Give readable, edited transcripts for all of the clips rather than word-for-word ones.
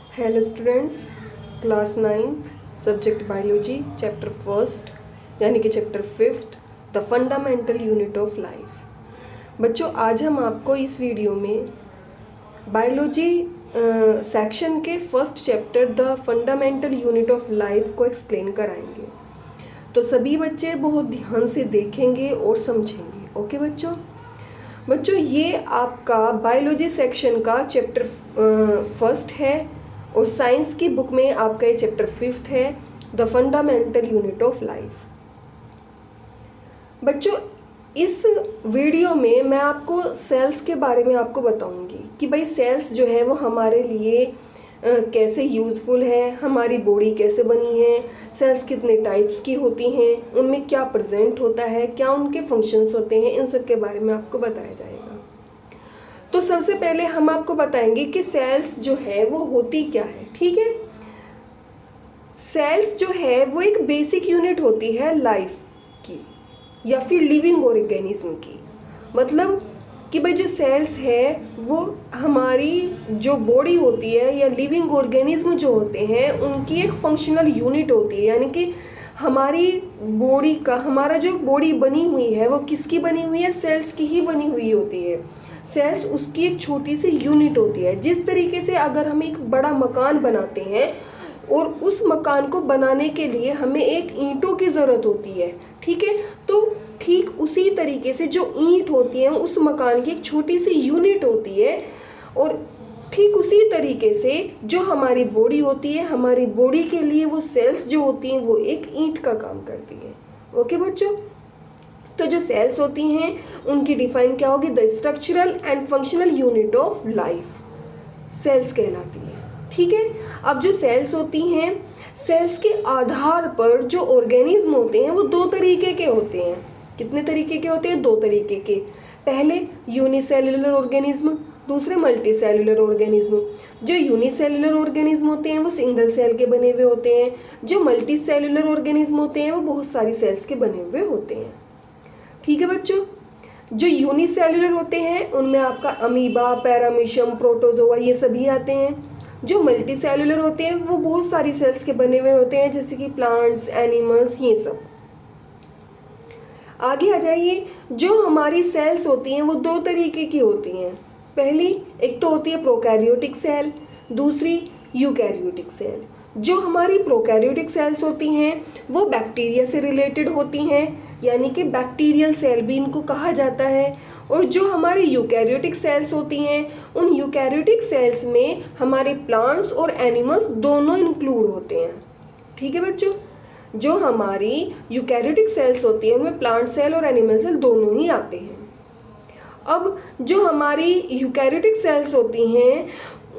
Hello students, class 9th subject biology chapter first यानी कि chapter fifth the fundamental unit of life. बच्चों, आज हम आपको इस वीडियो में बायोलॉजी सेक्शन के first chapter the fundamental unit of life को एक्सप्लेन कराएंगे। तो सभी बच्चे बहुत ध्यान से देखेंगे और समझेंगे। ओके बच्चों, ये आपका बायोलॉजी सेक्शन का चैप्टर फर्स्ट है और साइंस की बुक में आपका ये चैप्टर फिफ्थ है, the fundamental unit of life. बच्चों, इस वीडियो में मैं आपको सेल्स के बारे में आपको बताऊंगी कि भाई सेल्स जो है वो हमारे लिए कैसे यूज़फुल है, हमारी बॉडी कैसे बनी है, सेल्स कितने टाइप्स की होती हैं, उनमें क्या प्रेजेंट होता है, क्या उनके फंक्शंस होते हैं, इन सब के बारे में आपको बताया जाएगा। तो सबसे पहले हम आपको बताएंगे कि सेल्स जो है वो होती क्या है। ठीक है, सेल्स जो है वो एक बेसिक यूनिट होती है लाइफ की या फिर लिविंग ऑर्गेनिज्म की। मतलब कि भाई जो सेल्स है वो हमारी जो बॉडी होती है या लिविंग ऑर्गेनिज्म जो होते हैं उनकी एक फंक्शनल यूनिट होती है। यानी कि हमारी बॉडी का, हमारा जो बॉडी बनी हुई है वो किसकी बनी हुई है? सेल्स की ही बनी हुई होती है। सेल्स उसकी एक छोटी सी यूनिट होती है। जिस तरीके से अगर हम एक बड़ा मकान बनाते हैं और उस मकान को बनाने के लिए हमें एक ईंटों की ज़रूरत होती है, ठीक है, तो ठीक उसी तरीके से जो ईंट होती है उस मकान की एक छोटी सी यूनिट होती है। और ठीक उसी तरीके से जो हमारी बॉडी होती है, हमारी बॉडी के लिए वो सेल्स जो होती हैं वो एक ईंट का काम करती है। ओके बच्चों, तो जो सेल्स होती हैं उनकी डिफाइन क्या होगी? The structural and functional unit of life cells कहलाती है। ठीक है, अब जो सेल्स होती हैं, सेल्स के आधार पर जो ऑर्गेनिज्म होते हैं वो दो तरीके के होते हैं। कितने तरीके के होते हैं? दो तरीके के। पहले यूनिसेल्युलर ऑर्गेनिज्म, दूसरे मल्टी सेल्युलर ऑर्गेनिज्म। जो यूनिसेल्युलर ऑर्गेनिज्म होते हैं वो सिंगल सेल के बने हुए होते हैं। जो मल्टी सेल्युलर ऑर्गेनिज्म होते हैं वो बहुत सारी सेल्स के बने हुए होते हैं। ठीक है बच्चों, जो यूनिसेल्युलर होते हैं उनमें आपका अमीबा, पैरामीशियम, प्रोटोजोआ ये सभी आते हैं। जो मल्टी सेल्युलर होते हैं वो बहुत सारी सेल्स के बने हुए होते हैं, जैसे कि प्लांट्स, एनिमल्स, ये सब। आगे आ जाइए, जो हमारी सेल्स होती हैं वो दो तरीके की होती हैं। पहली एक तो होती है प्रोकैरियोटिक सेल, दूसरी यूकैरियोटिक सेल। जो हमारी प्रोकैरियोटिक सेल्स होती हैं वो बैक्टीरिया से रिलेटेड होती हैं, यानी कि बैक्टीरियल सेल भी इनको कहा जाता है। और जो हमारी यूकैरियोटिक सेल्स होती हैं उन यूकैरियोटिक सेल्स में हमारे प्लांट्स और एनिमल्स दोनों इंक्लूड होते हैं। ठीक है बच्चों, जो हमारी यूकैरियोटिक सेल्स होती हैं उनमें प्लांट सेल और एनिमल सेल दोनों ही आते हैं। अब जो हमारी यूकैरियोटिक सेल्स होती हैं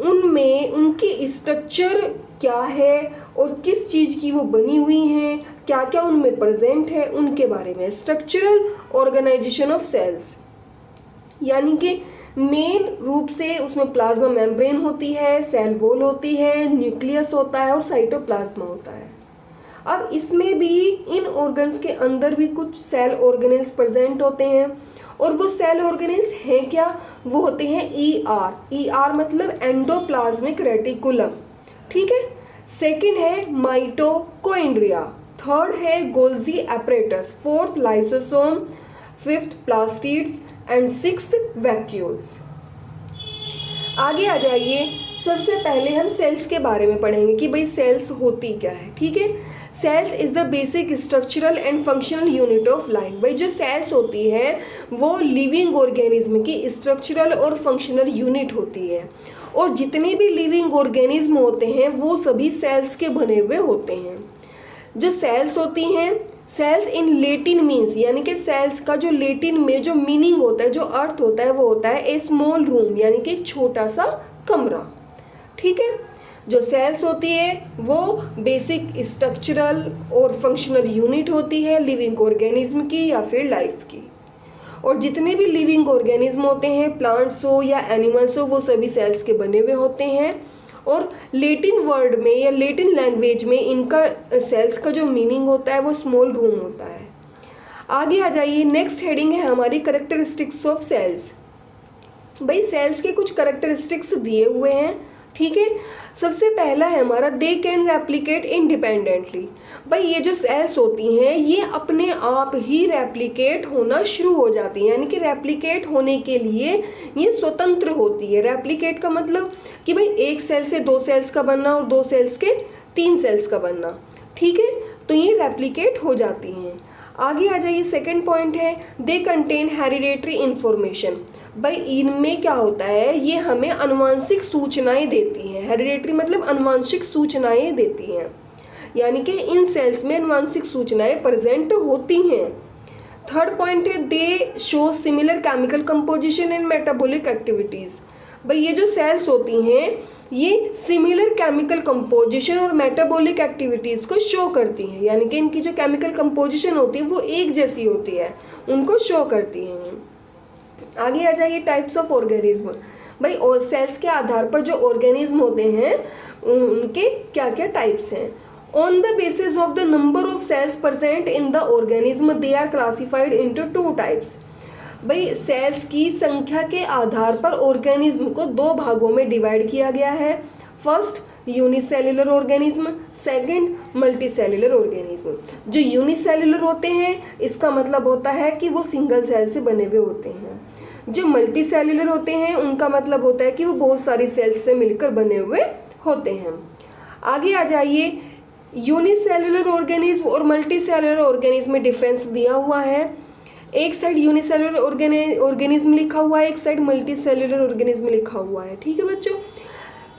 उनमें उनकी स्ट्रक्चर क्या है और किस चीज़ की वो बनी हुई हैं, क्या क्या उनमें प्रेजेंट है, उनके बारे में। स्ट्रक्चरल ऑर्गेनाइजेशन ऑफ सेल्स, यानी कि मेन रूप से उसमें प्लाज्मा मेम्ब्रेन होती है, सेल वॉल होती है, न्यूक्लियस होता है और साइटोप्लाज्मा होता है। अब इसमें भी इन ऑर्गन्स के अंदर भी कुछ सेल ऑर्गेनेल्स प्रेजेंट होते हैं। और वो सेल ऑर्गेनेल्स हैं क्या? वो होते हैं ER मतलब एंडोप्लाज्मिक रेटिकुलम। ठीक है, सेकंड है माइटोकॉन्ड्रिया, थर्ड है Golgi apparatus, fourth lysosome, fifth plastids and sixth vacuoles. आगे आ जाइए, सबसे पहले हम सेल्स के बारे में पढ़ेंगे कि भाई सेल्स होती क्या है। ठीक है, cells is the basic structural and functional unit of life. भाई जो सेल्स होती है वो लिविंग ऑर्गेनिज्म की स्ट्रक्चरल और फंक्शनल यूनिट होती है। और जितने भी लिविंग ऑर्गेनिज्म होते हैं वो सभी सेल्स के बने हुए होते हैं। जो सेल्स होती हैं, सेल्स इन लेटिन मीन्स, यानी कि सेल्स का जो लेटिन में जो मीनिंग होता है, जो अर्थ होता है, वो होता है ए स्मॉल रूम, यानी कि एक छोटा सा कमरा। ठीक है, जो सेल्स होती है वो बेसिक स्ट्रक्चरल और फंक्शनल यूनिट होती है लिविंग ऑर्गेनिज्म की या फिर लाइफ की। और जितने भी लिविंग ऑर्गेनिज्म होते हैं, प्लांट्स हो या एनिमल्स हो, वो सभी सेल्स के बने हुए होते हैं। और लेटिन वर्ड में या लेटिन लैंग्वेज में इनका सेल्स का जो मीनिंग होता है वो स्मॉल रूम होता है। आगे आ जाइए, नेक्स्ट हेडिंग है हमारी कैरेक्टरिस्टिक्स ऑफ सेल्स। भाई सेल्स के कुछ कैरेक्टरिस्टिक्स दिए हुए हैं, ठीक है। सबसे पहला है हमारा दे कैन रेप्लिकेट इंडिपेंडेंटली। भाई ये जो सेल्स होती हैं ये अपने आप ही रेप्लिकेट होना शुरू हो जाती हैं, यानी कि रेप्लिकेट होने के लिए ये स्वतंत्र होती है। रेप्लिकेट का मतलब कि भाई एक सेल से 2 सेल्स का बनना और 2 सेल्स के 3 सेल्स का बनना, ठीक है, तो ये रेप्लिकेट हो जाती हैं। आगे आ जाइए, सेकंड पॉइंट है दे कंटेन हेरिडेटरी इंफॉर्मेशन। भाई इनमें क्या होता है, ये हमें अनुवांशिक सूचनाएं देती हैं। हेरिडेटरी मतलब अनुवांशिक सूचनाएं देती हैं, यानी कि इन सेल्स में अनुवांशिक सूचनाएं प्रेजेंट होती हैं। थर्ड पॉइंट है दे show similar chemical composition and metabolic activities. भाई ये जो सेल्स होती हैं ये सिमिलर केमिकल कंपोजिशन और मेटाबॉलिक एक्टिविटीज़ को शो करती हैं, यानी कि इनकी जो केमिकल कंपोजिशन होती है वो एक जैसी होती है, उनको शो करती हैं। आगे आ जाइए टाइप्स ऑफ ऑर्गेनिज्म। भाई और सेल्स के आधार पर जो ऑर्गेनिज्म होते हैं उनके क्या क्या टाइप्स हैं। On the basis of the number of cells present in the organism they are classified into 2 types. भाई सेल्स की संख्या के आधार पर ऑर्गेनिज्म को 2 भागों में डिवाइड किया गया है। First unicellular organism, second multicellular organism. जो यूनिसेल्युलर होते हैं इसका मतलब होता है कि वो सिंगल सेल से बने हुए होते हैं। जो मल्टीसेल्युलर होते हैं उनका मतलब होता है कि वो बहुत सारी सेल्स से मिलकर बने हुए होते हैं। आगे आ जाइए, यूनिसेल्युलर ऑर्गेनिज्म और मल्टीसेल्युलर ऑर्गेनिज्म में डिफरेंस दिया हुआ है। एक साइड यूनिसेल्युलर ऑर्गेनिज्म लिखा हुआ है, एक साइड मल्टीसेल्युलर ऑर्गेनिज्म लिखा हुआ है, ठीक है बच्चों।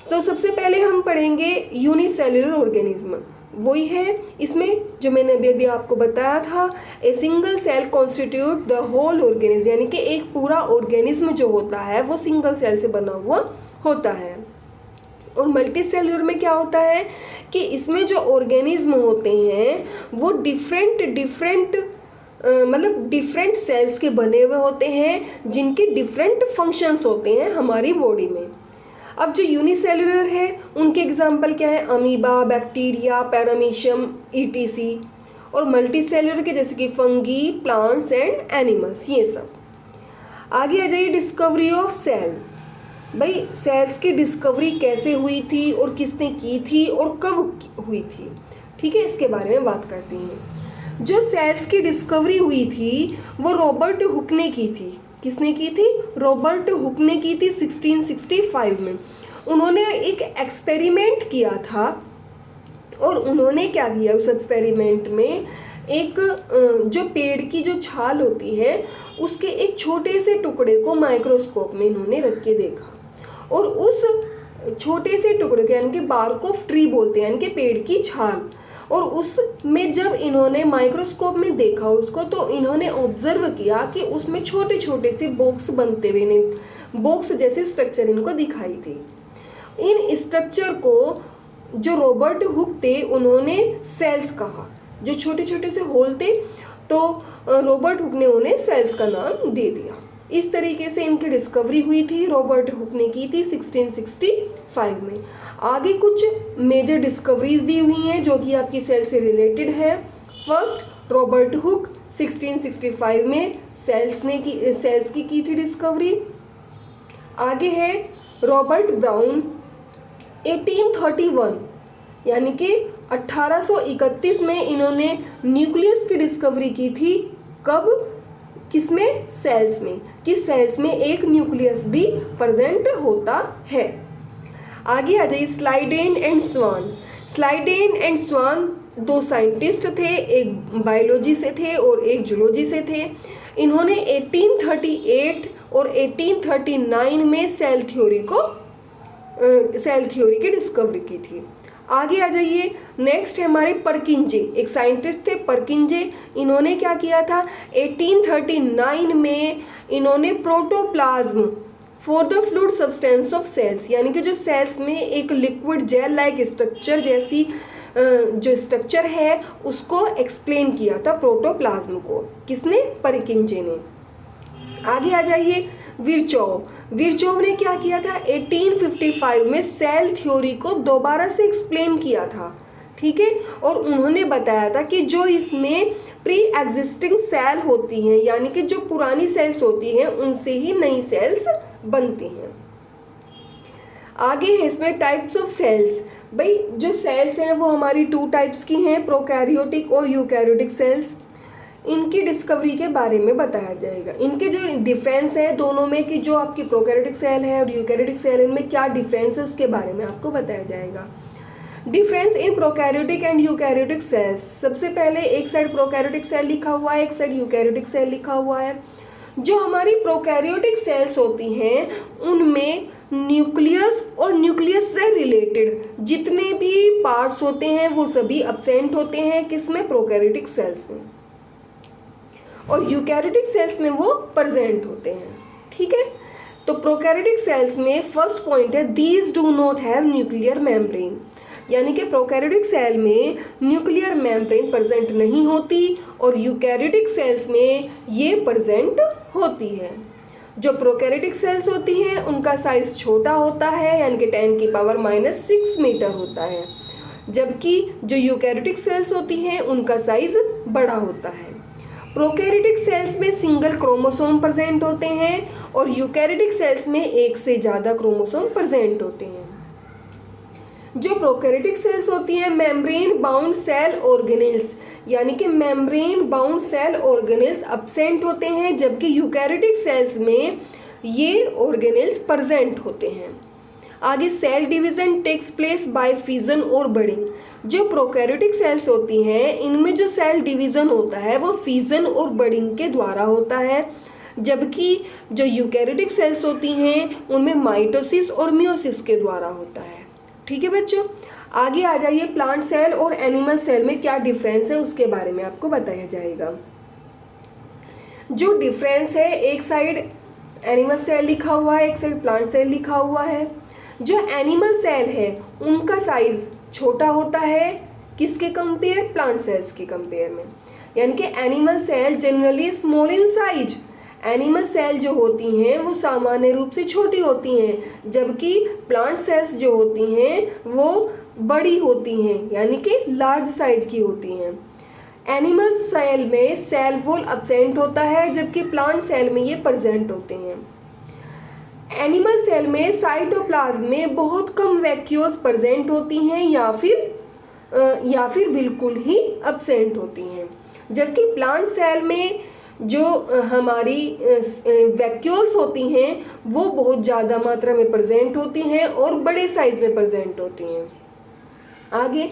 तो सबसे पहले हम पढ़ेंगे यूनिसेल्युलर ऑर्गेनिज्म। वही है इसमें जो मैंने अभी आपको बताया था, a single cell constitute the whole organism, यानी कि एक पूरा ऑर्गेनिज्म जो होता है वो सिंगल सेल से बना हुआ होता है। और मल्टीसेल्युलर में क्या होता है कि इसमें जो ऑर्गेनिज्म होते हैं वो डिफरेंट सेल्स के बने हुए होते हैं जिनके डिफरेंट फंक्शंस होते हैं हमारी बॉडी में। अब जो यूनिसेल्युलर है उनके एग्जाम्पल क्या है, अमीबा, बैक्टीरिया, पैरामीशियम, ईटीसी। और मल्टीसेल्युलर के जैसे कि फंगी, प्लांट्स एंड एनिमल्स, ये सब। आगे आ जाइए डिस्कवरी ऑफ सेल। भाई सेल्स की डिस्कवरी कैसे हुई थी और किसने की थी और कब हुई थी, ठीक है, इसके बारे में बात करते हैं। जो सेल्स की डिस्कवरी हुई थी वो रॉबर्ट हुक ने की थी। किसने की थी? रॉबर्ट हुक ने की थी 1665 में। उन्होंने एक एक्सपेरिमेंट किया था और उन्होंने क्या किया उस एक्सपेरिमेंट में, एक जो पेड़ की जो छाल होती है उसके एक छोटे से टुकड़े को माइक्रोस्कोप में इन्होंने रख के देखा और उस छोटे से टुकड़े को यानी कि बार्क ऑफ ट्री बोलते हैं, यानी कि पेड़ की छाल, और उसमें जब इन्होंने माइक्रोस्कोप में देखा उसको तो इन्होंने ऑब्जर्व किया कि उसमें छोटे छोटे से बॉक्स बनते हुए, बॉक्स जैसे स्ट्रक्चर इनको दिखाई थी। इन स्ट्रक्चर को जो रॉबर्ट हुक थे उन्होंने सेल्स कहा, जो छोटे छोटे से होल थे तो रॉबर्ट हुक ने उन्हें सेल्स का नाम दे दिया। इस तरीके से इनकी डिस्कवरी हुई थी, रॉबर्ट हुक ने की थी 1665 में। आगे कुछ मेजर डिस्कवरीज दी हुई हैं जो कि आपकी सेल से रिलेटेड है। फर्स्ट रॉबर्ट हुक 1665 में सेल्स की थी डिस्कवरी। आगे है रॉबर्ट ब्राउन 1831 यानी कि 1831 में इन्होंने न्यूक्लियस की डिस्कवरी की थी। कब? किसमें? सेल्स में, कि सेल्स में एक न्यूक्लियस भी प्रेजेंट होता है। आगे आ जाइए Schleiden and Schwann. Schleiden and Schwann 2 scientist थे, एक बायोलॉजी से थे और एक जूलॉजी से थे। इन्होंने 1838 और 1839 में सेल थ्योरी की डिस्कवरी की थी। आगे आ जाइए, नेक्स्ट है हमारे परकिंजे, एक साइंटिस्ट थे परकिंजे। इन्होंने क्या किया था 1839 में इन्होंने protoplasm for the fluid substance of cells, यानी कि जो सेल्स में एक लिक्विड जेल लाइक स्ट्रक्चर जैसी जो स्ट्रक्चर है उसको एक्सप्लेन किया था, प्रोटोप्लाज्म को। किसने? परकिंजे ने। आगे आ जाइए विरचोव ने क्या किया था 1855 में सेल थ्योरी को दोबारा से एक्सप्लेन किया था, ठीक है, और उन्होंने बताया था कि जो इसमें प्री एग्जिस्टिंग सेल होती हैं, यानी कि जो पुरानी सेल्स होती हैं उनसे ही नई सेल्स बनती हैं। आगे है इसमें टाइप्स ऑफ सेल्स। भाई जो सेल्स हैं वो हमारी 2 टाइप्स की हैं, प्रोकैरियोटिक और यूकैरियोटिक सेल्स। इनकी डिस्कवरी के बारे में बताया जाएगा। इनके जो डिफरेंस है दोनों में, कि जो आपकी प्रोकैरियोटिक सेल है और यूकैरियोटिक सेल, इनमें क्या डिफरेंस है उसके बारे में आपको बताया जाएगा। Difference in prokaryotic and eukaryotic cells. सबसे पहले एक साइड प्रोकैरियोटिक सेल लिखा हुआ है, एक साइड यूकैरियोटिक सेल लिखा हुआ है। जो हमारी प्रोकैरियोटिक सेल्स होती हैं उनमें न्यूक्लियस और न्यूक्लियस से रिलेटेड जितने भी पार्ट्स होते हैं वो सभी एब्सेंट होते हैं, किसमें? प्रोकैरियोटिक सेल्स में। और यूकैरियोटिक सेल्स में वो प्रेजेंट होते हैं। ठीक है, तो प्रोकैरियोटिक सेल्स में फर्स्ट पॉइंट है, these do not have nuclear membrane. यानी कि प्रोकैरियोटिक सेल में न्यूक्लियर मेम्ब्रेन प्रेजेंट नहीं होती और यूकैरियोटिक सेल्स में ये प्रेजेंट होती है। जो प्रोकैरियोटिक सेल्स होती हैं उनका साइज छोटा होता है, यानी कि 10⁻⁻6 मीटर होता है, जबकि जो यूकैरियोटिक सेल्स होती हैं उनका साइज बड़ा होता है। प्रोकैरियोटिक सेल्स में सिंगल क्रोमोसोम प्रेजेंट होते हैं और यूकैरियोटिक सेल्स में एक से ज़्यादा क्रोमोसोम प्रेजेंट होते हैं। जो प्रोकैरियोटिक सेल्स होती हैं मेम्ब्रेन बाउंड सेल ऑर्गेनेल्स, यानी कि membrane bound cell organelles absent होते हैं, जबकि यूकैरियोटिक सेल्स में ये ऑर्गेनेल्स प्रेजेंट होते हैं। आगे cell division takes place by fission और बडिंग। जो प्रोकैरियोटिक सेल्स होती हैं इनमें जो सेल डिवीजन होता है वो फिजन और बडिंग के द्वारा होता है, जबकि जो यूकैरियोटिक सेल्स होती हैं उनमें माइटोसिस और मियोसिस के द्वारा होता है। ठीक है बच्चों, आगे आ जाइए, प्लांट सेल और एनिमल सेल में क्या डिफरेंस है उसके बारे में आपको बताया जाएगा। जो डिफरेंस है, एक साइड एनिमल सेल लिखा हुआ है, एक साइड प्लांट सेल लिखा हुआ है। जो एनिमल सेल है उनका साइज छोटा होता है, किसके कंपेयर? प्लांट सेल्स के कंपेयर में। यानी कि animal cell generally small in size, animal cell जो होती हैं वो सामान्य रूप से छोटी होती हैं, जबकि प्लांट सेल्स जो होती हैं वो बड़ी होती हैं, यानी कि लार्ज साइज की होती हैं। एनिमल सेल में सेल वॉल एब्सेंट होता है, जबकि प्लांट सेल में ये प्रेजेंट होते हैं। एनिमल सेल में साइटोप्लाज्म में बहुत कम वैक्यूल्स प्रेजेंट होती हैं या फिर बिल्कुल ही एब्सेंट होती हैं, जबकि प्लांट सेल में जो हमारी वैक्यूल्स होती हैं वो बहुत ज़्यादा मात्रा में प्रेजेंट होती हैं और बड़े साइज में प्रेजेंट होती हैं। आगे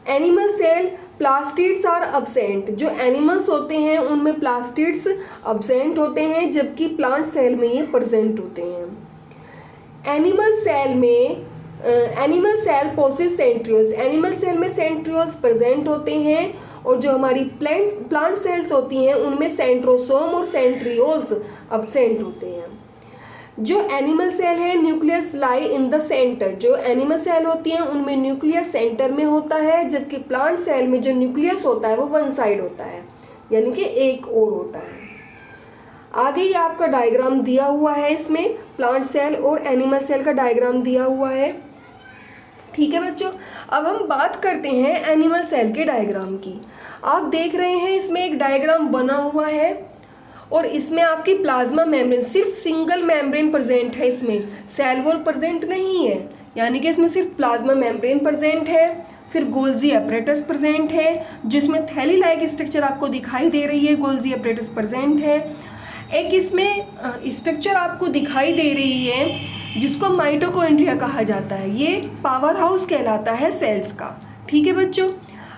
animal cell plastids are absent. जो एनिमल्स होते हैं उनमें प्लास्टिड्स एब्सेंट होते हैं, जबकि प्लांट सेल में ये प्रेजेंट होते हैं। Animal cell possess centrioles. Animal cell में सेंट्रियोल्स प्रेजेंट होते हैं और जो हमारी प्लांट सेल्स होती हैं उनमें सेंट्रोसोम और सेंट्रियोल्स एब्सेंट होते हैं। जो एनिमल सेल है nucleus lie in the centre. जो एनिमल सेल होती हैं उनमें न्यूक्लियस सेंटर में होता है, जबकि प्लांट सेल में जो न्यूक्लियस होता है वो वन साइड होता है, यानी कि एक ओर होता है। आगे ये आपका डायग्राम दिया हुआ है, इसमें प्लांट सेल और एनिमल सेल का डायग्राम दिया हुआ है। ठीक है बच्चों, अब हम बात करते हैं एनिमल सेल के डायग्राम की। आप देख रहे हैं इसमें एक डायग्राम बना हुआ है और इसमें आपकी प्लाज्मा मेम्ब्रेन, सिर्फ सिंगल मेम्ब्रेन प्रेजेंट है, इसमें सेल वॉल प्रेजेंट नहीं है, यानी कि इसमें सिर्फ प्लाज्मा मेम्ब्रेन प्रेजेंट है। फिर गोल्जी अपरेटस प्रेजेंट है, जिसमें थैली लाइक स्ट्रक्चर आपको दिखाई दे रही है, गोल्जी अपरेटस प्रेजेंट है। एक इसमें स्ट्रक्चर आपको दिखाई दे रही है जिसको माइटोकॉन्ड्रिया कहा जाता है, ये पावर हाउस कहलाता है सेल्स का। ठीक है बच्चों,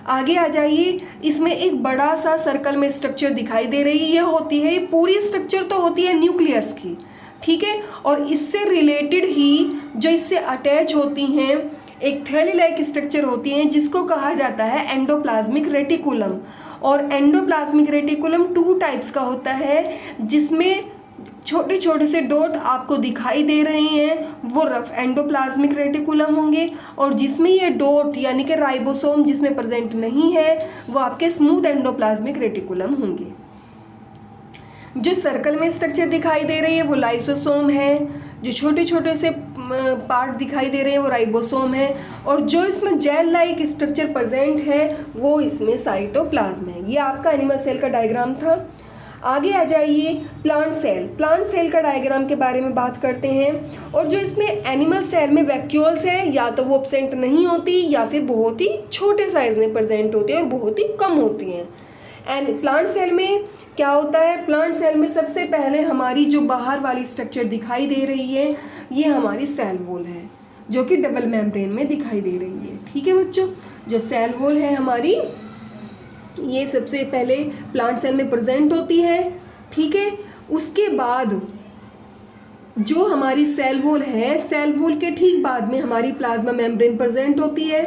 आगे आ जाइए, इसमें एक बड़ा सा सर्कल में स्ट्रक्चर दिखाई दे रही है, ये होती है, ये पूरी स्ट्रक्चर तो होती है न्यूक्लियस की, ठीक है, और इससे रिलेटेड ही जो इससे अटैच होती हैं एक थैली लाइक स्ट्रक्चर होती हैं जिसको कहा जाता है एंडोप्लाज्मिक रेटिकुलम। और एंडोप्लाज्मिक रेटिकुलम 2 टाइप्स का होता है, जिसमें छोटे छोटे से डॉट आपको दिखाई दे रहे हैं वो रफ एंडोप्लाज्मिक रेटिकुलम होंगे, और जिसमें ये डॉट यानी कि राइबोसोम जिसमें प्रेजेंट नहीं है वो आपके स्मूथ एंडोप्लाज्मिक रेटिकुलम होंगे। जो सर्कल में स्ट्रक्चर दिखाई दे रही है वो लाइसोसोम है, जो छोटे छोटे से पार्ट दिखाई दे रहे हैं वो राइबोसोम है, और जो इसमें जेल लाइक स्ट्रक्चर प्रेजेंट है वो इसमें साइटोप्लाज्म है। ये आपका एनिमल सेल का डायग्राम था। आगे आ जाइए प्लांट सेल। प्लांट सेल का डायग्राम के बारे में बात करते हैं। और जो इसमें एनिमल सेल में वैक्यूल्स है, या तो वो एब्सेंट नहीं होती या फिर बहुत ही छोटे साइज में प्रेजेंट होती है और बहुत ही कम होती हैं। एंड प्लांट सेल में क्या होता है, प्लांट सेल में सबसे पहले हमारी जो बाहर वाली स्ट्रक्चर दिखाई दे रही है ये हमारी सेल वॉल है, जो कि डबल मेम्ब्रेन में दिखाई दे रही है। ठीक है बच्चों, जो सेल वॉल है हमारी, ये सबसे पहले प्लांट सेल में प्रेजेंट होती है। ठीक है, उसके बाद जो हमारी सेल वॉल है, सेल वॉल के ठीक बाद में हमारी प्लाज्मा मेम्ब्रेन प्रेजेंट होती है।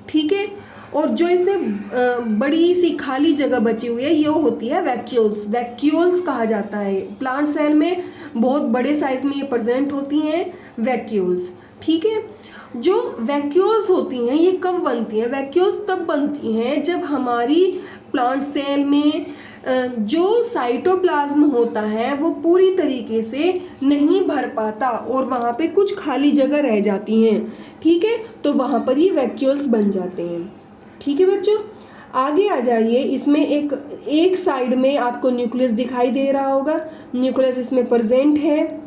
ठीक है, और जो इसमें बड़ी सी खाली जगह बची हुई है ये होती है वैक्यूल्स। वैक्यूल्स कहा जाता है। प्लांट सेल में बहुत बड़े साइज में ये प्रेजेंट होती हैं वैक्यूल्स। ठीक है, जो वैक्यूल्स होती हैं ये कब बनती हैं? वैक्यूल्स तब बनती हैं जब हमारी प्लांट सेल में जो साइटोप्लाज्म होता है वो पूरी तरीके से नहीं भर पाता और वहाँ पे कुछ खाली जगह रह जाती हैं। ठीक है, तो वहाँ पर ये वैक्यूल्स बन जाते हैं। ठीक है बच्चों, आगे आ जाइए। इसमें एक साइड में आपको न्यूक्लियस दिखाई दे रहा होगा। न्यूक्लियस इसमें प्रेजेंट है।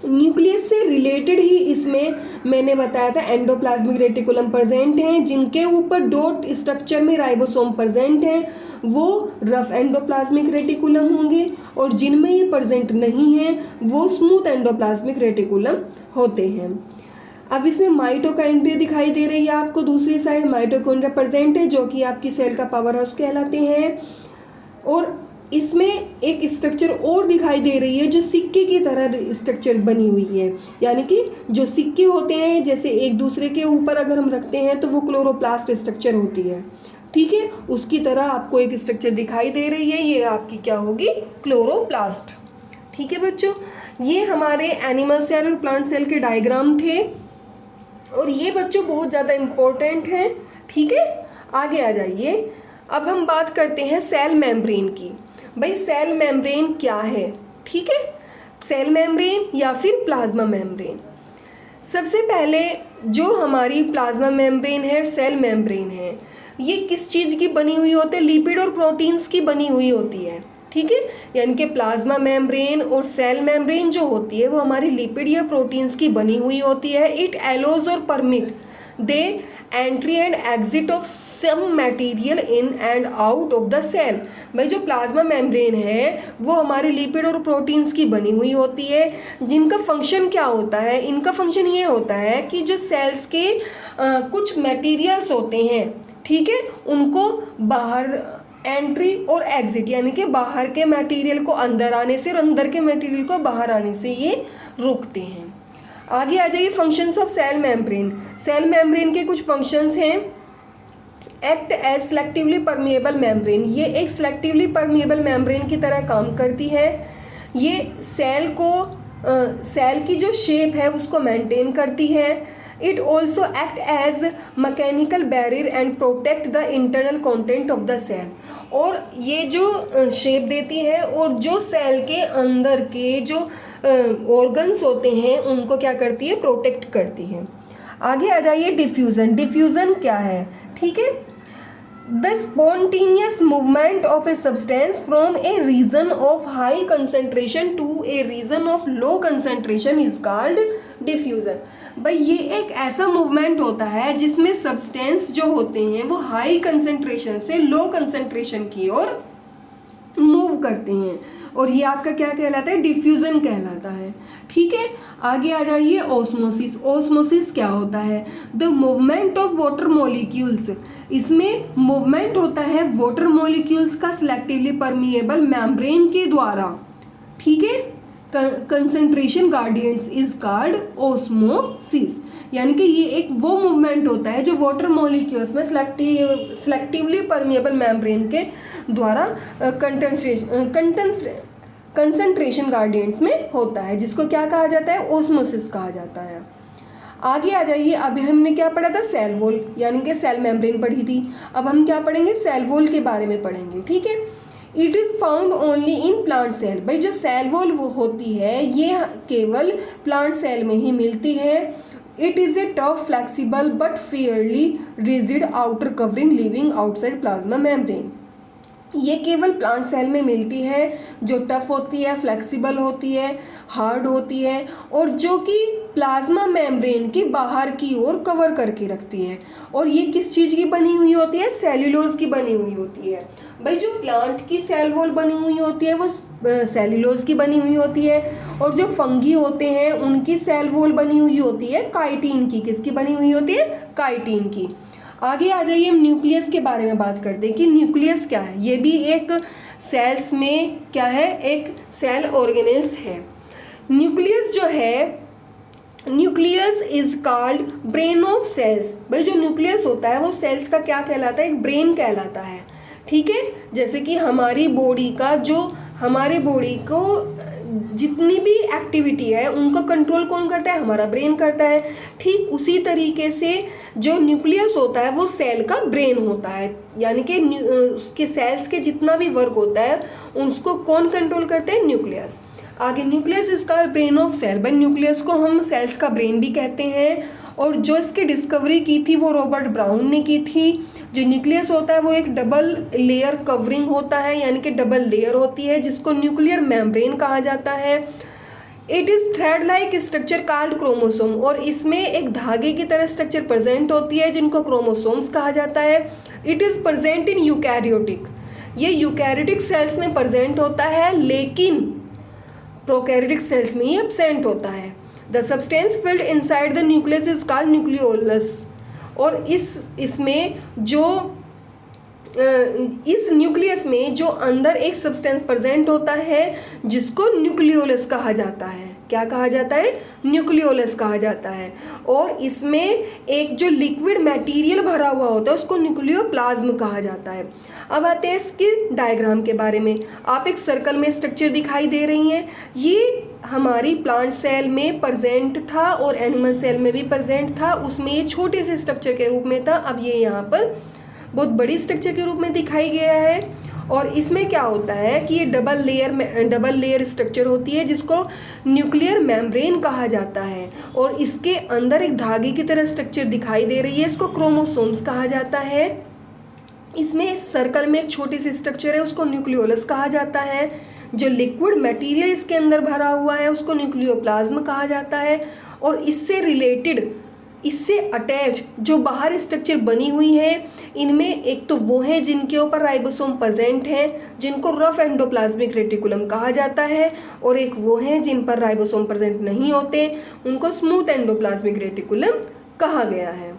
न्यूक्लियस से रिलेटेड ही इसमें मैंने बताया था एंडोप्लाज्मिक रेटिकुलम प्रेजेंट हैं, जिनके ऊपर डॉट स्ट्रक्चर में राइबोसोम प्रेजेंट हैं वो रफ एंडोप्लाज्मिक रेटिकुलम होंगे, और जिनमें ये प्रेजेंट नहीं है वो स्मूथ एंडोप्लाज्मिक रेटिकुलम होते हैं। अब इसमें माइटोकॉन्ड्रिया दिखाई दे रही है आपको, दूसरी साइड माइटोकॉन्ड्रिया प्रेजेंट है जो कि आपकी सेल का पावर हाउस कहलाते हैं। और इसमें एक स्ट्रक्चर और दिखाई दे रही है जो सिक्के की तरह स्ट्रक्चर बनी हुई है, यानी कि जो सिक्के होते हैं जैसे एक दूसरे के ऊपर अगर हम रखते हैं तो वो क्लोरोप्लास्ट स्ट्रक्चर होती है। ठीक है, उसकी तरह आपको एक स्ट्रक्चर दिखाई दे रही है, ये आपकी क्या होगी? क्लोरोप्लास्ट। ठीक है बच्चों, ये हमारे एनिमल सेल और प्लांट सेल के डायग्राम थे और ये बच्चों बहुत ज़्यादा इम्पोर्टेंट हैं। ठीक है, आगे आ जाइए। अब हम बात करते हैं सेल मेम्ब्रेन की। भाई सेल मेम्ब्रेन क्या है? ठीक है, सेल मेम्ब्रेन या फिर प्लाज्मा मेम्ब्रेन। सबसे पहले जो हमारी प्लाज्मा मेम्ब्रेन है, सेल मेम्ब्रेन है, ये किस चीज़ की बनी हुई होती है? लिपिड और प्रोटीन्स की बनी हुई होती है। ठीक है, यानी कि प्लाज्मा मेम्ब्रेन और सेल मेम्ब्रेन जो होती है वो हमारी लिपिड या प्रोटीन्स की बनी हुई होती है। इट एलोज और permit the entry and exit of some material in and out of the cell. भाई जो प्लाज्मा मेम्ब्रेन है वो हमारे लिपिड और प्रोटीन्स की बनी हुई होती है, जिनका फंक्शन क्या होता है? इनका फंक्शन ये होता है कि जो सेल्स के कुछ मटेरियल्स होते हैं, ठीक है, उनको बाहर एंट्री और एग्जिट यानी कि बाहर के मटेरियल को अंदर आने से और अंदर के मटेरियल को बाहर आने से ये रोकते हैं। आगे आ जाइए functions of cell membrane. Cell membrane के कुछ फंक्शंस हैं। Act as selectively permeable membrane, ये एक सेलेक्टिवली परमिएबल मेम्ब्रेन की तरह काम करती है। ये सेल की जो शेप है उसको मेंटेन करती है। It also act as mechanical barrier and protect the internal content of the cell, और ये जो शेप देती है और जो सेल के अंदर के जो ऑर्गन्स होते हैं उनको क्या करती है? प्रोटेक्ट करती है। आगे आ जाइए डिफ्यूज़न। डिफ्यूज़न क्या है? ठीक है, the spontaneous movement of a substance from a region of high concentration to a region of low concentration is called diffusion. भाई ये एक ऐसा मूवमेंट होता है जिसमें सब्सटेंस जो होते हैं वो हाई कंसंट्रेशन से लो कंसंट्रेशन की ओर मूव करते हैं, और ये आपका क्या कहलाता है? डिफ्यूज़न कहलाता है। ठीक है, आगे आ जाइए ऑस्मोसिस। ऑस्मोसिस क्या होता है? The movement of water molecules. इसमें मूवमेंट होता है वाटर मॉलिक्यूल्स का सिलेक्टिवली परमिएबल मेम्ब्रेन के द्वारा। ठीक है, concentration gradients is called osmosis, यानी कि ये एक वो मूवमेंट होता है जो वाटर मॉलिक्यूल्स में सिलेक्टिवली परमिएबल मेम्ब्रेन के द्वारा कंसंट्रेशन ग्रेडियंट्स में होता है, जिसको क्या कहा जाता है? ऑस्मोसिस कहा जाता है। आगे आ जाइए। अभी हमने क्या पढ़ा था? सेल वॉल, यानी कि सेल मेम्ब्रेन पढ़ी थी। अब हम क्या पढ़ेंगे? सेल वॉल के बारे में पढ़ेंगे। ठीक है, it is found only in plant cell. भाई जो सेल वॉल होती है ये केवल प्लांट सेल में ही मिलती है। It is A tough flexible but Fairlie rigid outer covering living outside plasma membrane. ये केवल प्लांट सेल में मिलती है, जो टफ होती है, फ्लेक्सिबल होती है, हार्ड होती है और जो कि प्लाज्मा मेम्ब्रेन के बाहर की ओर कवर करके रखती है। और ये किस चीज़ की बनी हुई होती है? सेल्यूलोज की बनी हुई होती है। भाई जो प्लांट की सेल वॉल बनी हुई होती है वो सेल्यूलोज की बनी हुई होती है, और जो फंगी होते हैं उनकी सेल वॉल बनी हुई होती है काइटिन की। किसकी बनी हुई होती है? काइटिन की। आगे आ जाइए, हम न्यूक्लियस के बारे में बात करते हैं कि न्यूक्लियस क्या है। ये भी एक सेल्स में क्या है? एक सेल ऑर्गेनेल्स है। न्यूक्लियस जो है, nucleus is called brain of cells. भाई जो न्यूक्लियस होता है वो सेल्स का क्या कहलाता है? एक ब्रेन कहलाता है। ठीक है, जैसे कि हमारी बॉडी का जो हमारे बॉडी को जितनी भी एक्टिविटी है उनका कंट्रोल कौन करता है? हमारा ब्रेन करता है। ठीक उसी तरीके से जो न्यूक्लियस होता है वो सेल का ब्रेन होता है, यानी कि उसके सेल्स के जितना भी वर्क होता है उसको कौन कंट्रोल करते हैं? न्यूक्लियस। आगे, न्यूक्लियस इसका ब्रेन ऑफ सेल। भाई न्यूक्लियस को हम सेल्स का ब्रेन भी कहते हैं, और जो इसकी डिस्कवरी की थी वो रॉबर्ट ब्राउन ने की थी। जो न्यूक्लियस होता है वो एक डबल लेयर कवरिंग होता है, यानी कि डबल लेयर होती है जिसको न्यूक्लियर मेम्ब्रेन कहा जाता है। It is thread like structure called chromosome, और इसमें एक धागे की तरह स्ट्रक्चर प्रेजेंट होती है जिनको क्रोमोसोम्स कहा जाता है। It is present in eukaryotic, ये यूकैरियोटिक सेल्स में प्रेजेंट होता है, लेकिन प्रोकैरियोटिक सेल्स में ही एब्सेंट होता है। The substance field inside the nucleus is called nucleolus, और इसमें जो इस न्यूक्लियस में जो अंदर एक सब्सटेंस प्रेजेंट होता है जिसको न्यूक्लियोलस कहा जाता है। क्या कहा जाता है? न्यूक्लियोलस कहा जाता है। और इसमें एक जो लिक्विड मटेरियल भरा हुआ होता है उसको न्यूक्लियोप्लाज्म कहा जाता है। अब आते हैं इसके डायग्राम के बारे में। आप एक सर्कल में स्ट्रक्चर दिखाई दे रही हैं, ये हमारी प्लांट सेल में प्रेजेंट था और एनिमल सेल में भी प्रेजेंट था। उसमें ये छोटे से स्ट्रक्चर के रूप में था, अब ये यहाँ पर बहुत बड़ी स्ट्रक्चर के रूप में दिखाई गया है। और इसमें क्या होता है कि ये डबल लेयर स्ट्रक्चर होती है जिसको न्यूक्लियर मेम्ब्रेन कहा जाता है, और इसके अंदर एक धागे की तरह स्ट्रक्चर दिखाई दे रही है, इसको क्रोमोसोम्स कहा जाता है। इसमें सर्कल में एक छोटी सी स्ट्रक्चर है उसको न्यूक्लियोलस कहा जाता है। जो लिक्विड मटेरियल इसके अंदर भरा हुआ है उसको न्यूक्लियोप्लाज्म कहा जाता है। और इससे रिलेटेड, इससे अटैच जो बाहर स्ट्रक्चर बनी हुई है, इनमें एक तो वो है जिनके ऊपर राइबोसोम प्रेजेंट है जिनको रफ एंडोप्लाज्मिक रेटिकुलम कहा जाता है, और एक वो है जिन पर राइबोसोम प्रेजेंट नहीं होते उनको स्मूथ एंडोप्लाज्मिक रेटिकुलम कहा गया है।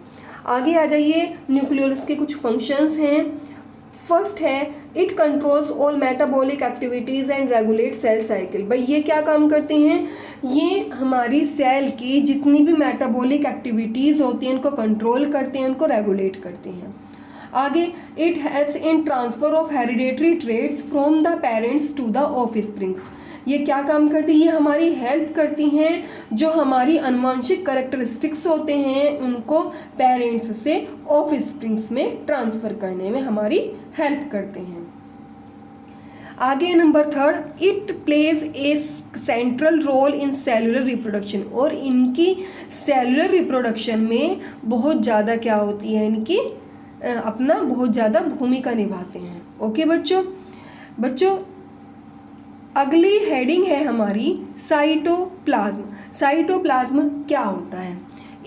आगे आ जाइए, न्यूक्लियोलस के कुछ फंक्शंस हैं। फर्स्ट है, it controls all metabolic activities and regulate cell cycle. भाई ये क्या काम करते हैं? ये हमारी सेल की जितनी भी मेटाबॉलिक एक्टिविटीज़ होती हैं उनको कंट्रोल करते हैं, उनको रेगुलेट करते हैं। आगे, it helps in transfer of hereditary traits from the parents to the offsprings. ये क्या काम करती है? ये हमारी हेल्प करती हैं, जो हमारी अनुवांशिक करेक्टरिस्टिक्स होते हैं उनको पेरेंट्स से ऑफस्प्रिंग्स में ट्रांसफ़र करने में हमारी हेल्प करते हैं। आगे number third, it plays a central role in cellular reproduction, और इनकी सेलुलर रिप्रोडक्शन में बहुत ज़्यादा क्या होती है? इनकी अपना बहुत ज़्यादा भूमिका निभाते हैं। ओके बच्चों अगली हेडिंग है हमारी साइटोप्लाज्म। साइटोप्लाज्म क्या होता है?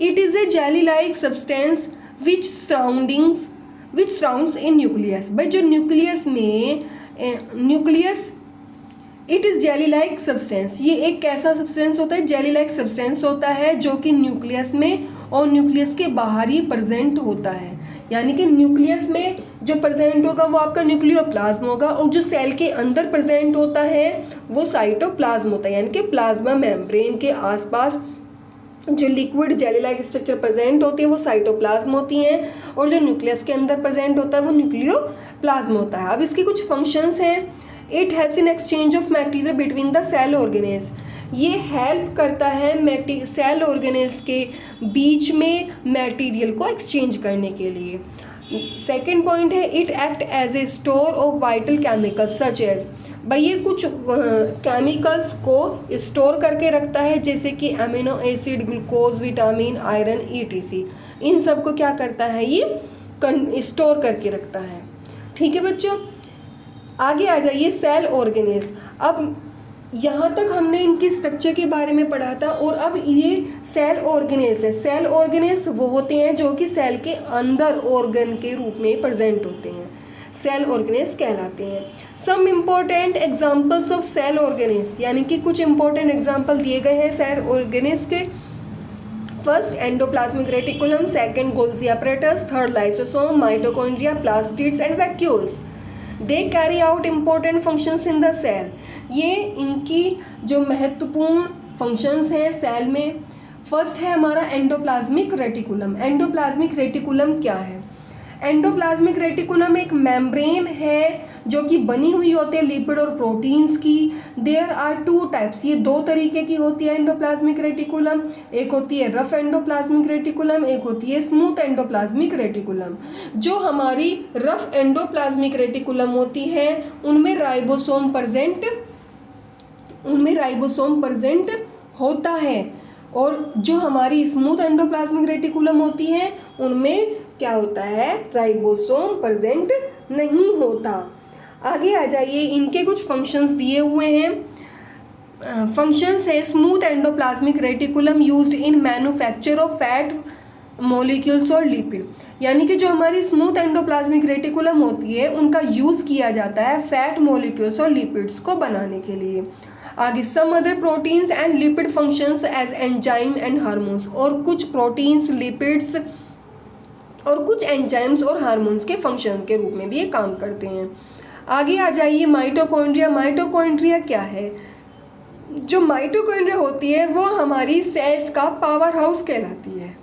It is A jelly like substance which surrounds in nucleus. भाई जो न्यूक्लियस में it is jelly like substance, ये एक कैसा सब्सटेंस होता है? जेली लाइक सब्सटेंस होता है जो कि न्यूक्लियस में और न्यूक्लियस के बाहर ही प्रेजेंट होता है। यानी कि न्यूक्लियस में जो प्रेजेंट होगा वो आपका न्यूक्लियोप्लाज्म होगा, और जो सेल के अंदर प्रेजेंट होता है वो साइटोप्लाज्म होता है। यानी कि प्लाज्मा मेम्ब्रेन के आसपास जो liquid jelly like structure present होती है वो साइटोप्लाज्म होती हैं, और जो न्यूक्लियस के अंदर प्रेजेंट होता है वो न्यूक्लियोप्लाज्म होता है। अब इसके कुछ फंक्शंस हैं। It helps in exchange of material between the cell organelles. ये हेल्प करता है सेल ऑर्गेनेल्स के बीच में मटेरियल को एक्सचेंज करने के लिए। सेकेंड पॉइंट है, it act as a store of vital chemicals such as. भाई ये कुछ केमिकल्स को स्टोर करके रखता है, जैसे कि amino acid, glucose, vitamin, iron, ETC। इन सब को क्या करता है? ये स्टोर करके रखता है। ठीक है बच्चों, आगे आ जाइए सेल ऑर्गेनेज। अब यहाँ तक हमने इनके स्ट्रक्चर के बारे में पढ़ा था और अब ये सेल ऑर्गेनेज है। सेल ऑर्गेनेज वो होते हैं जो कि सेल के अंदर ऑर्गन के रूप में प्रेजेंट होते हैं, सेल ऑर्गेनेज कहलाते हैं। Some important examples of cell organelles, यानी कि कुछ इंपॉर्टेंट एग्जाम्पल दिए गए हैं सेल ऑर्गेनेज के। First endoplasmic reticulum, second Golgi apparatus, third lysosome, mitochondria, plastids and vacuoles. They carry out important functions in the cell. ये इनकी जो महत्वपूर्ण फंक्शंस हैं सेल में। फर्स्ट है हमारा एंडोप्लाज्मिक रेटिकुलम। एंडोप्लाज्मिक रेटिकुलम क्या है? एंडोप्लाज्मिक रेटिकुलम एक मेम्ब्रेन है जो कि बनी हुई होती है लिपिड और प्रोटीन्स की। देयर आर टू टाइप्स, ये दो तरीके की होती है एंडोप्लाज्मिक रेटिकुलम। एक होती है रफ एंडोप्लाज्मिक रेटिकुलम, एक होती है स्मूथ एंडोप्लाज्मिक रेटिकुलम। जो हमारी रफ एंडोप्लाज्मिक रेटिकुलम होती है उनमें राइबोसोम प्रेजेंट होता है, और जो हमारी स्मूथ एंडोप्लाज्मिक रेटिकुलम होती है उनमें क्या होता है? राइबोसोम प्रेजेंट नहीं होता। आगे आ जाइए, इनके कुछ फंक्शंस दिए हुए हैं। फंक्शंस है smooth endoplasmic reticulum used in manufacture of fat molecules और लिपिड, यानी कि जो हमारी स्मूथ एंडोप्लाज्मिक रेटिकुलम होती है उनका यूज़ किया जाता है फैट मॉलिक्यूल्स और लिपिड्स को बनाने के लिए। आगे some other proteins and lipid functions as enzyme and hormones, और कुछ प्रोटीन्स, लिपिड्स और कुछ एंजाइम्स और हार्मोन्स के फंक्शन के रूप में भी ये काम करते हैं। आगे आ जाइए माइटोकॉन्ड्रिया। माइटोकॉन्ड्रिया क्या है? जो माइटोकॉन्ड्रिया होती है वो हमारी सेल्स का पावर हाउस कहलाती है।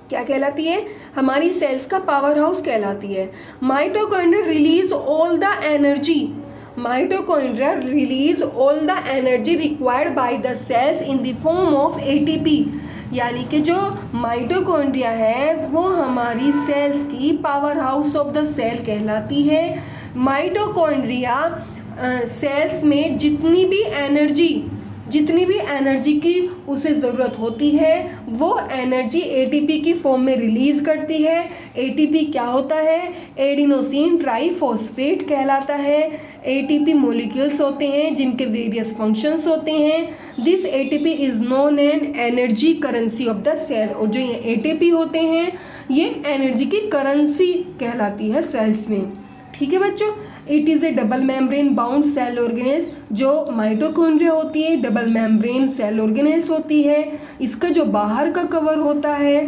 क्या कहलाती है? हमारी सेल्स का पावर हाउस कहलाती है। Mitochondria release all the energy, mitochondria release all the energy required by the cells in the form of ATP, यानी कि जो माइटोकॉन्ड्रिया है वो हमारी सेल्स की power house of the cell कहलाती है। माइटोकॉन्ड्रिया सेल्स में जितनी भी एनर्जी की उसे ज़रूरत होती है वो एनर्जी एटीपी की फॉर्म में रिलीज़ करती है। एटीपी क्या होता है? एडिनोसिन ट्राइफॉस्फेट कहलाता है। एटीपी मॉलिक्यूल्स होते हैं जिनके वेरियस फंक्शंस होते हैं। This ATP is known an energy currency of the cell, और जो ये एटीपी होते हैं ये एनर्जी की करेंसी कहलाती है सेल्स में। ठीक है बच्चों, it is a double membrane bound cell organelles. जो माइटोकॉन्ड्रिया होती है डबल मेम्ब्रेन सेल ऑर्गेनेज होती है। इसका जो बाहर का कवर होता है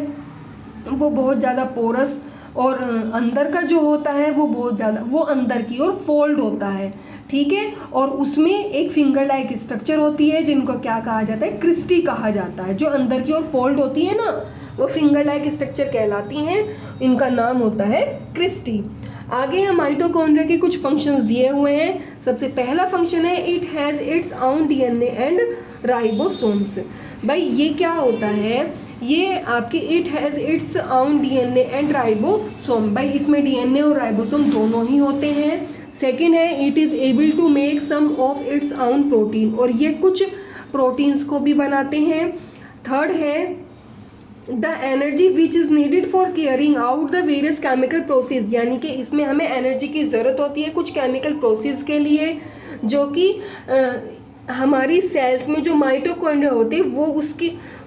वो बहुत ज़्यादा पोरस, और अंदर का जो होता है वो बहुत ज़्यादा वो अंदर की ओर फोल्ड होता है। ठीक है, और उसमें एक फिंगर लाइक स्ट्रक्चर होती है जिनको क्या कहा जाता है? क्रिस्टी कहा जाता है। जो अंदर की ओर फोल्ड होती है ना वो फिंगर लाइक स्ट्रक्चर कहलाती हैं, इनका नाम होता है क्रिस्टी। आगे हम माइटोकॉन्ड्रिया के कुछ फंक्शंस दिए हुए हैं। सबसे पहला फंक्शन है it has its own DNA and ribosomes. भाई ये क्या होता है? ये आपकी it has its own DNA and ribosome. भाई इसमें डीएनए और राइबोसोम दोनों ही होते हैं। सेकेंड है it is able to make some of its own protein, और ये कुछ प्रोटीन्स को भी बनाते हैं। थर्ड है the energy which is needed for carrying out the various chemical process, यानी कि इसमें हमें एनर्जी की ज़रूरत होती है कुछ केमिकल प्रोसेस के लिए, जो कि हमारी सेल्स में जो माइटोकॉन्ड्रिया होते हैं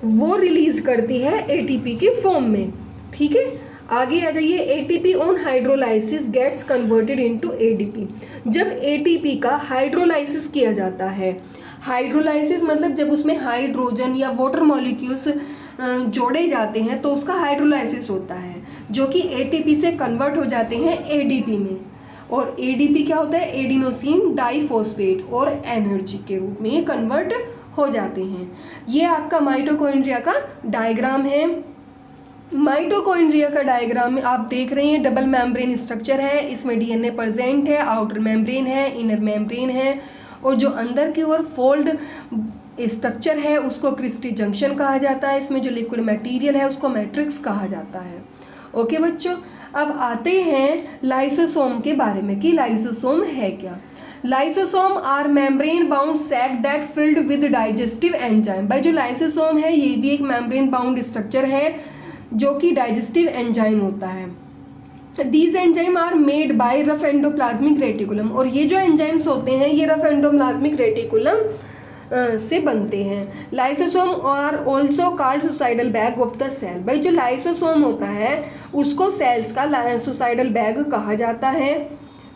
वो रिलीज़ करती है एटीपी की फॉर्म में। ठीक है, आगे आ जाइए। ATP on hydrolysis gets converted into ADP. जब एटीपी का हाइड्रोलाइसिस किया जाता है, हाइड्रोलाइसिस मतलब जब उसमें हाइड्रोजन या वाटर मॉलिक्यूल्स जोड़े जाते हैं तो उसका हाइड्रोलाइसिस होता है, जो कि एटीपी से कन्वर्ट हो जाते हैं एडीपी में। और एडीपी क्या होता है? एडिनोसिन डाइफॉस्फेट, और एनर्जी के रूप में ये कन्वर्ट हो जाते हैं। ये आपका माइटोकॉन्ड्रिया का डायग्राम है। माइटोकॉन्ड्रिया का डायग्राम में आप देख रहे हैं डबल मेम्ब्रेन स्ट्रक्चर है, इसमें डीएनए प्रेजेंट है, आउटर मेम्ब्रेन है, इनर मेम्ब्रेन है, और जो अंदर की ओर फोल्ड स्ट्रक्चर है उसको क्रिस्टी जंक्शन कहा जाता है। इसमें जो लिक्विड मटेरियल है उसको मैट्रिक्स कहा जाता है। ओके बच्चों, अब आते हैं लाइसोसोम के बारे में कि लाइसोसोम है क्या। Lysosome are membrane bound sac that filled with digestive enzyme. भाई जो लाइसोसोम है ये भी एक मेम्ब्रेन बाउंड स्ट्रक्चर है जो कि डाइजेस्टिव एंजाइम होता है। These enzyme are made by rough endoplasmic reticulum, और ये जो एंजाइम्स होते हैं ये रफ एंडोप्लाज्मिक रेटिकुलम से बनते हैं। Lysosome are also called suicidal bag of the cell. भाई जो लाइसोसोम होता है उसको सेल्स का सुसाइडल बैग कहा जाता है।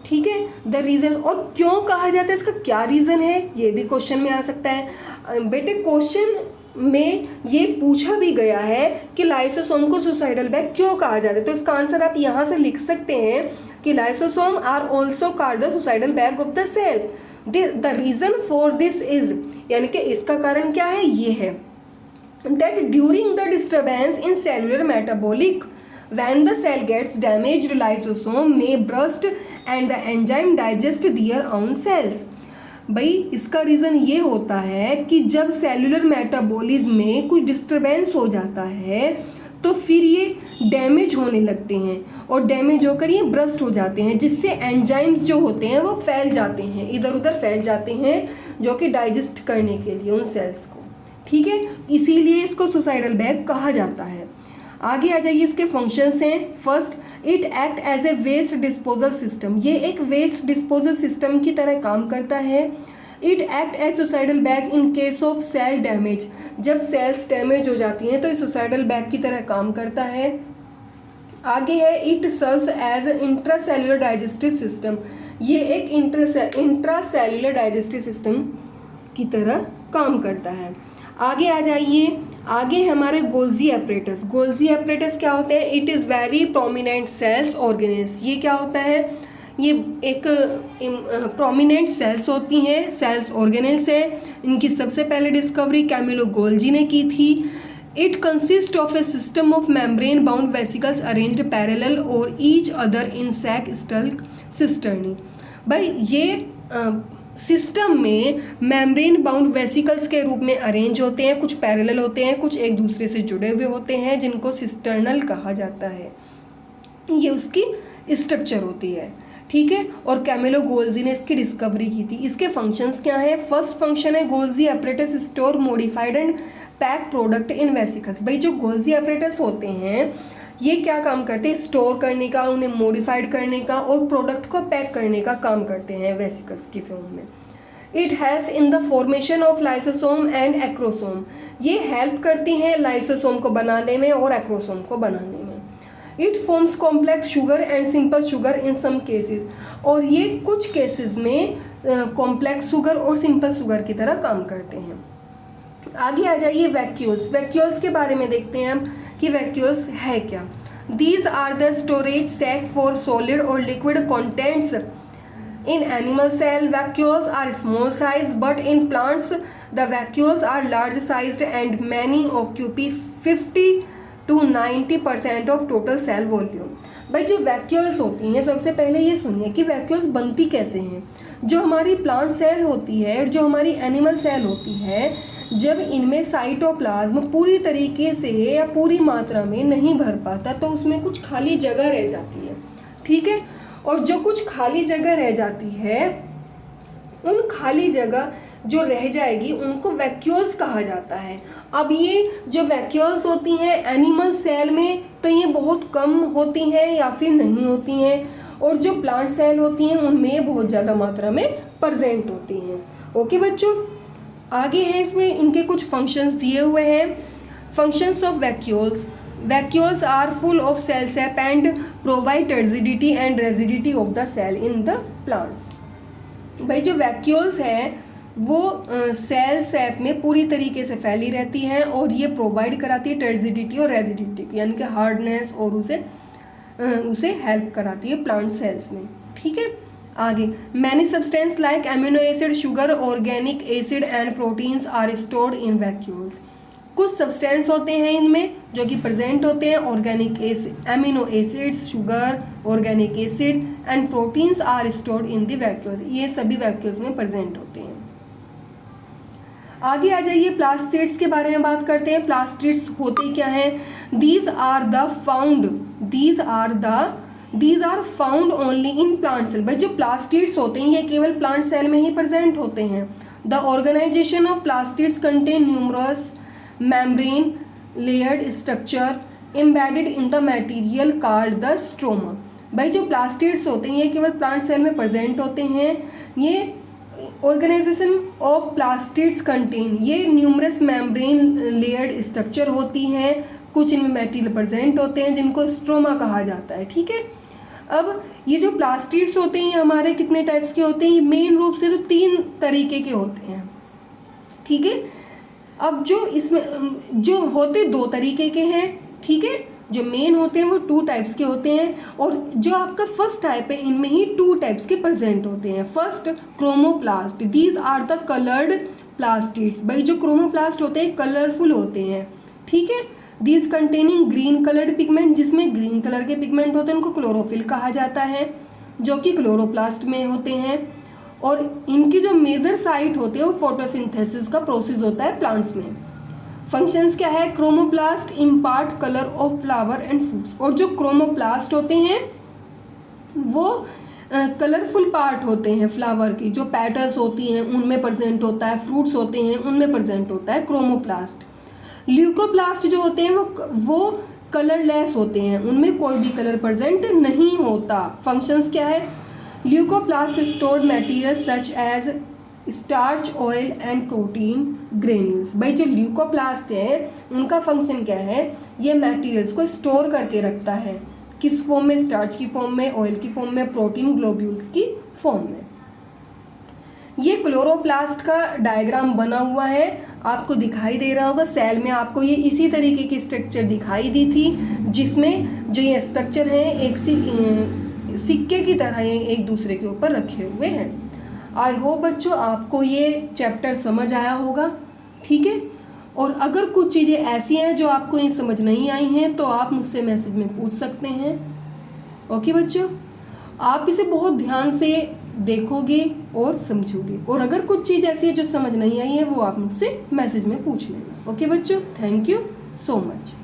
ठीक है, द रीज़न, और क्यों कहा जाता है, इसका क्या रीज़न है, ये भी क्वेश्चन में आ सकता है। बेटे क्वेश्चन में ये पूछा भी गया है कि लाइसोसोम को सुसाइडल बैग क्यों कहा जाता है, तो इसका आंसर आप यहाँ से लिख सकते हैं कि lysosome are also called the suicidal bag of the cell. The reason for this is, यानी कि इसका कारण क्या है, ये है that during the disturbance in cellular metabolic, when the cell gets damaged, lysosome may burst and the enzyme digest their own cells। भाई इसका रीज़न ये होता है कि जब सेलुलर मेटाबॉलिज्म में कुछ डिस्टरबेंस हो जाता है तो फिर ये डैमेज होने लगते हैं और डैमेज होकर ये ब्रस्ट हो जाते हैं, जिससे एंजाइम्स जो होते हैं वो फैल जाते हैं, इधर उधर फैल जाते हैं, जो कि डाइजेस्ट करने के लिए उन सेल्स को। ठीक है, इसीलिए इसको सुसाइडल बैग कहा जाता है। आगे आ जाइए, इसके फंक्शंस हैं। First, it act as a waste disposal system. ये एक वेस्ट डिस्पोजल सिस्टम की तरह काम करता है। It act as suicidal bag in case of cell damage. जब सेल्स डैमेज हो जाती हैं तो ये सुसाइडल बैग की तरह काम करता है। आगे है, it serves as intracellular digestive system. ये एक इंट्रासेल्युलर डाइजेस्टिव सिस्टम की तरह काम करता है। आगे आ जाइए, आगे हमारे गोल्जी एपरेटस। गोल्जी एपरेटस क्या होते हैं, it is very prominent cells organelles. ये क्या होता है, ये एक प्रोमिनेंट सेल्स होती हैं, सेल्स ऑर्गेनेल्स है। इनकी सबसे पहले डिस्कवरी कैमिलो गोल्जी ने की थी। It consist of a system of membrane bound vesicles arranged parallel और each other in sac stalk cisternae. भाई ये सिस्टम में मेम्ब्रेन बाउंड वेसिकल्स के रूप में अरेंज होते हैं, कुछ पैरेलल होते हैं, कुछ एक दूसरे से जुड़े हुए होते हैं, जिनको सिस्टर्नल कहा जाता है। ये उसकी स्ट्रक्चर होती है। ठीक है, और कैमिलो गोल्जी ने इसकी डिस्कवरी की थी। इसके फंक्शंस क्या हैं, फर्स्ट फंक्शन है Golgi apparatus store modified and pack product in vesicles. भाई जो गोल्जी एपरेटस होते हैं ये क्या काम करते हैं, स्टोर करने का, उन्हें मॉडिफाइड करने का और प्रोडक्ट को पैक करने का काम करते हैं वेसिकल्स की फॉर्म में। It helps in the formation of lysosome and acrosome. ये हेल्प करती हैं लाइसोसोम को बनाने में और एक्रोसोम को बनाने में। It forms complex sugar and simple sugar in some cases, और ये कुछ केसेस में कॉम्प्लेक्स शुगर और सिंपल शुगर की तरह काम करते हैं। आगे आ जाइए, वैक्यूल्स। वैक्यूल्स के बारे में देखते हैं हम कि वैक्यूल्स है क्या। These are the storage sac for solid और liquid contents in animal cell. Vacuoles are small size but in plants the vacuoles are large sized and many occupy 50 to 90% of total cell volume. भाई जो vacuoles होती हैं, सबसे पहले ये सुनिए कि वैक्यूल्स बनती कैसे हैं। जो हमारी प्लांट सेल होती है, जो हमारी एनिमल सेल होती है, जब इनमें साइटोप्लाज्म पूरी तरीके से या पूरी मात्रा में नहीं भर पाता तो उसमें कुछ खाली जगह रह जाती है। ठीक है, और जो कुछ खाली जगह रह जाती है, उन खाली जगह जो रह जाएगी उनको वैक्यूल्स कहा जाता है। अब ये जो वैक्यूल्स होती हैं एनिमल सेल में तो ये बहुत कम होती हैं या फिर नहीं होती हैं, और जो प्लांट सेल होती हैं उनमें ये बहुत ज़्यादा मात्रा में प्रेजेंट होती हैं। ओके बच्चों, आगे है इसमें इनके कुछ फंक्शंस दिए हुए हैं। Functions of vacuoles. Vacuoles are full of cell sap and provide turgidity and rigidity of the cell in the plants. भाई जो वैक्यूल्स हैं वो सेल सैप में पूरी तरीके से फैली रहती हैं और ये प्रोवाइड कराती है टर्जिडिटी और रेजिडिटी, यानी कि हार्डनेस, और उसे हेल्प कराती है प्लांट सेल्स में। ठीक है, आगे many substance like amino acid, sugar, organic acid and proteins are stored in vacuoles. कुछ सब्सटेंस होते हैं इनमें जो कि प्रेजेंट होते हैं, organic acid, amino acids, sugar, organic acid and proteins are stored in the vacuoles. ये सभी वैक्यूल्स में प्रेजेंट होते हैं। आगे आ जाइए, प्लास्टिड्स के बारे में बात करते हैं। प्लास्टिड्स होते क्या हैं, these are found only in plant cell. भाई जो प्लास्टिड्स होते हैं ये केवल प्लांट सेल में ही प्रेजेंट होते हैं। The organisation of plastids contain numerous membrane layered structure embedded in the material called the stroma. भाई जो प्लास्टिड्स होते हैं ये केवल प्लांट सेल में प्रेजेंट होते हैं। ये ऑर्गेनाइजेशन ऑफ प्लास्टिड्स कंटेन, ये न्यूमरस मेम्ब्रेन लेयर्ड स्ट्रक्चर होती हैं, कुछ इनमें मटेरियल प्रेजेंट होते हैं जिनको स्ट्रोमा कहा जाता है। ठीक है, अब ये जो प्लास्टिड्स होते हैं ये हमारे कितने टाइप्स के होते हैं, ये मेन रूप से तो 3 तरीके के होते हैं। ठीक है, अब जो इसमें जो होते 2 तरीके के हैं। ठीक है, जो मेन होते हैं वो 2 टाइप्स के होते हैं, और जो आपका फर्स्ट टाइप है इनमें ही 2 टाइप्स के प्रेजेंट होते हैं। First chromoplast, these are the coloured plastids. भाई जो क्रोमोप्लास्ट होते हैं कलरफुल होते हैं। ठीक है, these containing green coloured pigment, जिसमें ग्रीन कलर के पिगमेंट होते हैं उनको क्लोरोफिल कहा जाता है, जो कि क्लोरोप्लास्ट में होते हैं। और इनकी जो मेजर साइट होती है वो फोटोसिंथेसिस का प्रोसेस होता है प्लांट्स में। फंक्शंस क्या है, chromoplast impart colour of flower and fruits. और जो क्रोमोप्लास्ट होते हैं वो कलरफुल पार्ट होते हैं फ्लावर की, जो पैटल्स होती हैं उनमें प्रेजेंट होता है, फ्रूट्स होते हैं उनमें प्रेजेंट होता है क्रोमोप्लास्ट। ल्यूकोप्लास्ट जो होते हैं वो कलरलेस होते हैं, उनमें कोई भी कलर प्रेजेंट नहीं होता। फंक्शंस क्या है, leucoplast stored material such as starch, oil and protein granules. भाई जो ल्यूकोप्लास्ट है उनका फंक्शन क्या है, ये मटेरियल्स को स्टोर करके रखता है, किस फॉर्म में, स्टार्च की फॉर्म में, ऑयल की फॉर्म में, प्रोटीन ग्लोब्यूल्स की फॉर्म में। ये क्लोरोप्लास्ट का डायग्राम बना हुआ है, आपको दिखाई दे रहा होगा। सेल में आपको ये इसी तरीके की स्ट्रक्चर दिखाई दी थी, जिसमें जो ये स्ट्रक्चर है एक सिक्के की तरह ये एक दूसरे के ऊपर रखे हुए हैं। आई होप बच्चों आपको ये चैप्टर समझ आया होगा। ठीक है, और अगर कुछ चीज़ें ऐसी हैं जो आपको ये समझ नहीं आई हैं तो आप मुझसे मैसेज में पूछ सकते हैं। ओके बच्चों, आप इसे बहुत ध्यान से देखोगे और समझोगे, और अगर कुछ चीज़ ऐसी है जो समझ नहीं आई है वो आप मुझसे मैसेज में पूछ लेना। ओके बच्चों, थैंक यू सो मच।